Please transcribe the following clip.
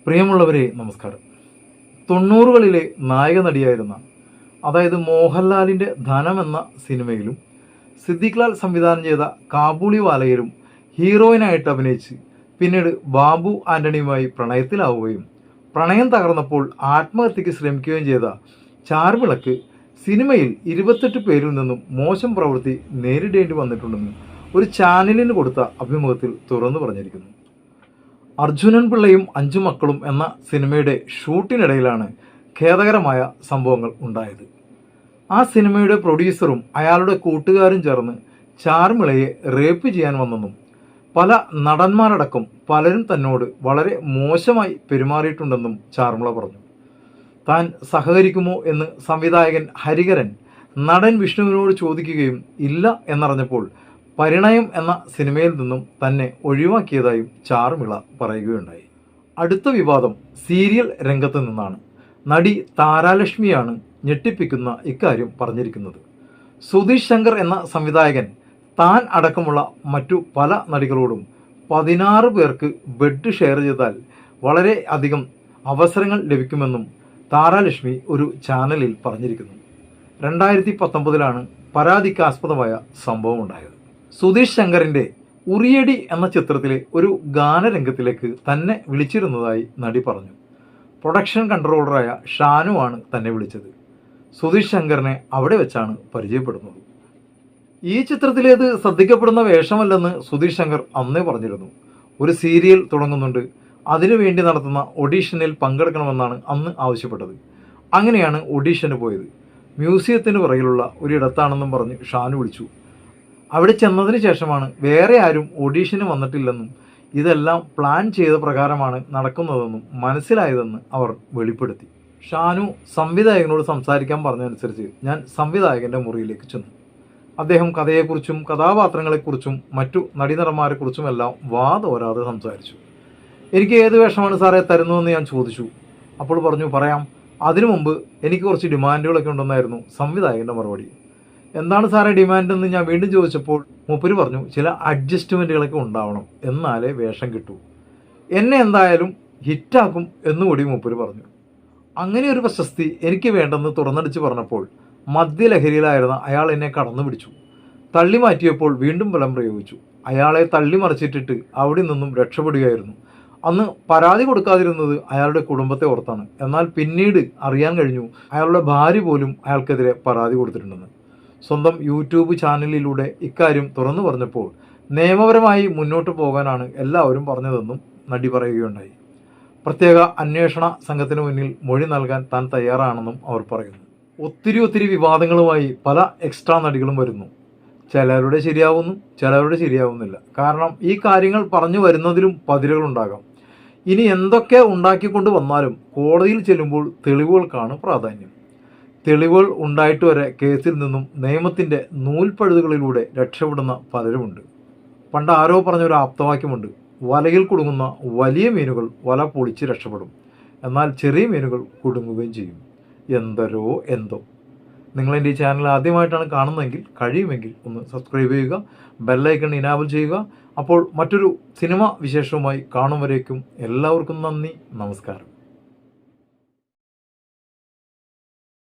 പ്രിയമുള്ളവരെ നമസ്കാരം. 90കളിലെ നായക നടിയായിരുന്ന, അതായത് മോഹൻലാലിൻ്റെ ധനം എന്ന സിനിമയിലും സിദ്ദിഖ് ലാൽ സംവിധാനം ചെയ്ത കാബൂളിവാലയിലും ഹീറോയിനായിട്ട് അഭിനയിച്ച് പിന്നീട് ബാബു ആൻ്റണിയുമായി പ്രണയത്തിലാവുകയും പ്രണയം തകർന്നപ്പോൾ ആത്മഹത്യക്ക് ശ്രമിക്കുകയും ചെയ്ത ചാർമിളക്ക് സിനിമയിൽ 28 പേരിൽ നിന്നും മോശം പ്രവൃത്തി നേരിടേണ്ടി വന്നിട്ടുണ്ടെന്ന് ഒരു ചാനലിന് കൊടുത്ത അഭിമുഖത്തിൽ തുറന്നു പറഞ്ഞിരിക്കുന്നു. അർജുനൻ പിള്ളയും 5 മക്കളും എന്ന സിനിമയുടെ ഷൂട്ടിനിടയിലാണ് ഖേദകരമായ സംഭവങ്ങൾ ഉണ്ടായത്. ആ സിനിമയുടെ പ്രൊഡ്യൂസറും അയാളുടെ കൂട്ടുകാരും ചേർന്ന് ചാർമിളയെ റേപ്പ് ചെയ്യാൻ വന്നെന്നും പല നടന്മാരടക്കം പലരും തന്നോട് വളരെ മോശമായി പെരുമാറിയിട്ടുണ്ടെന്നും ചാർമിള പറഞ്ഞു. താൻ സഹകരിക്കുമോ എന്ന് സംവിധായകൻ ഹരിഹരൻ നടൻ വിഷ്ണുവിനോട് ചോദിക്കുകയും ഇല്ല എന്നറിഞ്ഞപ്പോൾ പരിണയം എന്ന സിനിമയിൽ നിന്നും തന്നെ ഒഴിവാക്കിയതായും ചാർമിള പറയുകയുണ്ടായി. അടുത്ത വിവാദം സീരിയൽ രംഗത്ത് നിന്നാണ്. നടി താരാലക്ഷ്മിയാണ് ഞെട്ടിപ്പിക്കുന്ന ഇക്കാര്യം പറഞ്ഞിരിക്കുന്നത്. സുധീഷ് ശങ്കർ എന്ന സംവിധായകൻ താൻ അടക്കമുള്ള മറ്റു പല നടികളോടും 16 പേർക്ക് ബെഡ് ഷെയർ ചെയ്താൽ വളരെ അധികം അവസരങ്ങൾ ലഭിക്കുമെന്നും താരാലക്ഷ്മി ഒരു ചാനലിൽ പറഞ്ഞിരിക്കുന്നു. 2019 പരാതിക്കാസ്പദമായ സംഭവം ഉണ്ടായത്. സുധീഷ് ശങ്കറിൻ്റെ ഉറിയടി എന്ന ചിത്രത്തിലെ ഒരു ഗാനരംഗത്തിലേക്ക് തന്നെ വിളിച്ചിരുന്നതായി നടി പറഞ്ഞു. പ്രൊഡക്ഷൻ കൺട്രോളറായ ഷാനുവാണ് തന്നെ വിളിച്ചത്. സുധീഷ് ശങ്കറിനെ അവിടെ വെച്ചാണ് പരിചയപ്പെടുന്നത്. ഈ ചിത്രത്തിലേത് ശ്രദ്ധിക്കപ്പെടുന്ന വേഷമല്ലെന്ന് സുധീഷ് ശങ്കർ അന്നേ പറഞ്ഞിരുന്നു. ഒരു സീരിയൽ തുടങ്ങുന്നുണ്ട്, അതിനുവേണ്ടി നടത്തുന്ന ഓഡീഷനിൽ പങ്കെടുക്കണമെന്നാണ് അന്ന് ആവശ്യപ്പെട്ടത്. അങ്ങനെയാണ് ഓഡീഷന് പോയത്. മ്യൂസിയത്തിന് പുറകിലുള്ള ഒരിടത്താണെന്നും പറഞ്ഞ് ഷാനു വിളിച്ചു. അവിടെ ചെന്നതിന് ശേഷമാണ് വേറെ ആരും ഓഡീഷന് വന്നിട്ടില്ലെന്നും ഇതെല്ലാം പ്ലാൻ ചെയ്ത പ്രകാരമാണ് നടക്കുന്നതെന്നും മനസ്സിലായതെന്ന് അവർ വെളിപ്പെടുത്തി. ഷാനു സംവിധായകനോട് സംസാരിക്കാൻ പറഞ്ഞതനുസരിച്ച് ഞാൻ സംവിധായകൻ്റെ മുറിയിലേക്ക് ചെന്നു. അദ്ദേഹം കഥയെക്കുറിച്ചും കഥാപാത്രങ്ങളെക്കുറിച്ചും മറ്റു നടീനടന്മാരെക്കുറിച്ചുമെല്ലാം വാതോരാതെ സംസാരിച്ചു. എനിക്ക് ഏത് വേഷമാണ് സാറേ തരുന്നതെന്ന് ഞാൻ ചോദിച്ചു. അപ്പോൾ പറഞ്ഞു, പറയാം, അതിനു മുമ്പ് എനിക്ക് കുറച്ച് ഡിമാൻഡുകളൊക്കെ ഉണ്ടെന്നായിരുന്നു സംവിധായകൻ്റെ മറുപടി. എന്താണ് സാറേ ഡിമാൻഡ് എന്ന് ഞാൻ വീണ്ടും ചോദിച്ചപ്പോൾ മൂപ്പര് പറഞ്ഞു, ചില അഡ്ജസ്റ്റ്മെൻറ്റുകളൊക്കെ ഉണ്ടാവണം, എന്നാലേ വേഷം കിട്ടൂ. എന്നെ എന്തായാലും ഹിറ്റാക്കും എന്നുകൂടി മൂപ്പര് പറഞ്ഞു. അങ്ങനെ ഒരു പ്രശസ്തി എനിക്ക് വേണ്ടെന്ന് തുറന്നടിച്ച് പറഞ്ഞപ്പോൾ മദ്യലഹരിയിലായിരുന്ന അയാൾ എന്നെ കടന്നു പിടിച്ചു. തള്ളി മാറ്റിയപ്പോൾ വീണ്ടും ബലം പ്രയോഗിച്ചു. അയാളെ തള്ളി മറിച്ചിട്ടിട്ട് അവിടെ നിന്നും രക്ഷപ്പെടുകയായിരുന്നു. അന്ന് പരാതി കൊടുക്കാതിരുന്നത് അയാളുടെ കുടുംബത്തെ ഓർത്താണ്. എന്നാൽ പിന്നീട് അറിയാൻ കഴിഞ്ഞു അയാളുടെ ഭാര്യ പോലും അയാൾക്കെതിരെ പരാതി കൊടുത്തിട്ടുണ്ടെന്ന്. സ്വന്തം യൂട്യൂബ് ചാനലിലൂടെ ഇക്കാര്യം തുറന്നു പറഞ്ഞപ്പോൾ നിയമപരമായി മുന്നോട്ട് പോകാനാണ് എല്ലാവരും പറഞ്ഞതെന്നും നടി പറയുകയുണ്ടായി. പ്രത്യേക അന്വേഷണ സംഘത്തിന് മുന്നിൽ മൊഴി നൽകാൻ താൻ തയ്യാറാണെന്നും അവർ പറയുന്നു. ഒത്തിരി വിവാദങ്ങളുമായി പല എക്സ്ട്രാ നടികളും വരുന്നു. ചിലരുടെ ശരിയാവുന്നു, ചിലരുടെ ശരിയാവുന്നില്ല. കാരണം ഈ കാര്യങ്ങൾ പറഞ്ഞു വരുന്നതിലും പതിരുകളുണ്ടാകാം. ഇനി എന്തൊക്കെ ഉണ്ടാക്കിക്കൊണ്ട് വന്നാലും കോടതിയിൽ ചെല്ലുമ്പോൾ തെളിവുകൾക്കാണ് പ്രാധാന്യം. തെളിവുകൾ ഉണ്ടായിട്ട് വരെ കേസിൽ നിന്നും നിയമത്തിൻ്റെ നൂൽപ്പഴുതുകളിലൂടെ രക്ഷപ്പെടുന്ന പലരുമുണ്ട്. പണ്ട് ആരോ പറഞ്ഞൊരു ആപ്തവാക്യമുണ്ട്, വലയിൽ കുടുങ്ങുന്ന വലിയ മീനുകൾ വല പൊളിച്ച് രക്ഷപ്പെടും, എന്നാൽ ചെറിയ മീനുകൾ കുടുങ്ങുകയും ചെയ്യും. എന്തോ. നിങ്ങളെൻ്റെ ഈ ചാനൽ ആദ്യമായിട്ടാണ് കാണുന്നതെങ്കിൽ കഴിയുമെങ്കിൽ ഒന്ന് സബ്സ്ക്രൈബ് ചെയ്യുക, ബെല്ലൈക്കൺ ഇനാബിൾ ചെയ്യുക. അപ്പോൾ മറ്റൊരു സിനിമ വിശേഷവുമായി കാണും വരേക്കും എല്ലാവർക്കും നന്ദി, നമസ്കാരം.